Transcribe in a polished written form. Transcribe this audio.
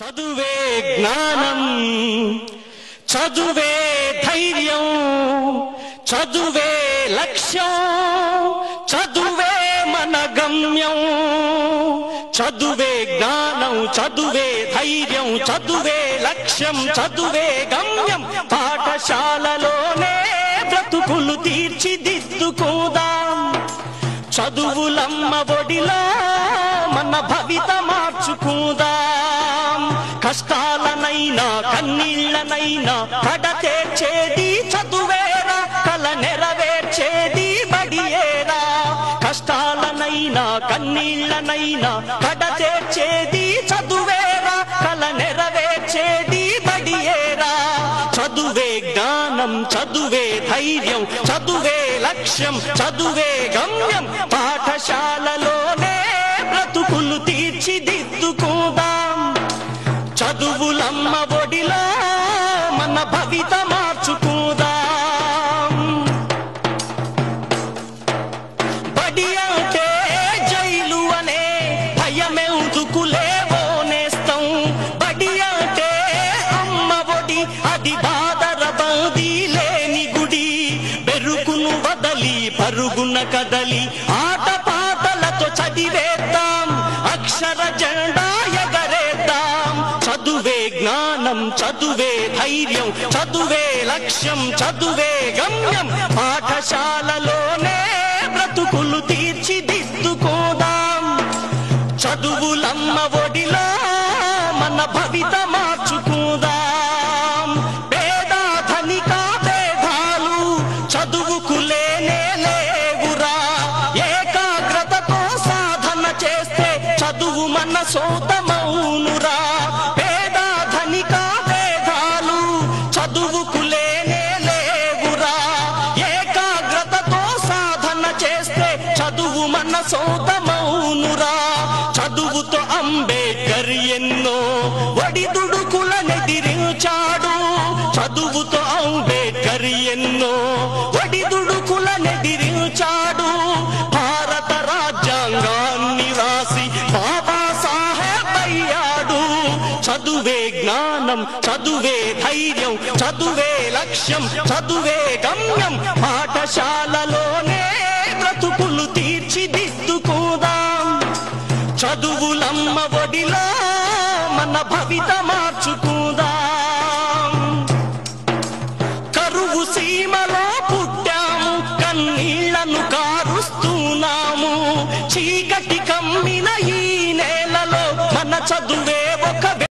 చదువే జ్ఞానం, చదువే ధైర్యం, చదువే లక్ష్యం, చదువే మన గమ్యం. చదువే జ్ఞానం, చదువే ధైర్యం, చదువే లక్ష్యం, చదువే గమ్యం. పాఠశాలలోనే బ్రతుకులు తీర్చిదిద్దుకుందాం. చదువులమ్మ ఒడిలో మన భవిత మార్చుకుందాం. కష్టాలనైనా కన్నీళ్లనైనా కడతేర్చేది చదువేరా, కల నెరవేర్చేది బడియేరా. కష్టాలనైనా కన్నీళ్లనైనా కడతేర్చేది చదువేరా, కల నెరవేర్చేది బడియేరా. చదువే జ్ఞానం, చదువే ధైర్యం, చదువే లక్ష్యం, చదువే గమ్యం. పాఠశాలలోనే బ్రతుకులు తీర్చిదిద్దుకుందాం. చదువులమ్మ ఒడిలో మన భవిత మార్చుకుందాం. బడి అంటే జైలు అనే భయమెందుకులేవో నేస్తం. బడి అంటే అమ్మ ఒడి, అది బాదర బందీ లేని గుడి. బెరుకును వదలి పరుగున కదలి ఆట పాటలతో చదివేద్దాం. అక్షర జెండా ఎగరేద్దాం. చదువే జ్ఞానం, చదువే ధైర్యం, చదువే లక్ష్యం, చదువే గమ్యం. పాఠశాలలోనే బ్రతుకులు తీర్చిదిద్దుకోదాం. చదువులమ్మ ఒడిలో మన భవిత మార్చుకుందాం. పేద ధనిక భేదాలు చదువుకు లేనే లేవురా. ఏకాగ్రతతో సాధన చేస్తే చదువు మన సొంతమౌనురా. పేద ధనిక భేదాలు చదువుకు లేనే లేవురా. ఏకాగ్రతతో సాధన చేస్తే చదువు మన సొంతమౌనురా. చదువుతో అంబేద్కర్ ఎన్నో ఒడిదుడుకులనెదిరించాడు. చదువుతో అంబేద్కర్ ఎన్నో ఒడిదుడుకులనెదిరించాడు. భారత రాజ్యాంగాన్ని రాసి బాబాసాహెబ్ అయ్యాడు. చదువే జ్ఞానం, చదువే ధైర్యం, చదువే లక్ష్యం, చదువే గమ్యం. పాఠశాలలోనే బ్రతుకులు తీర్చిదిద్దుకుందాం. చదువులమ్మ ఒడిలో మన భవిత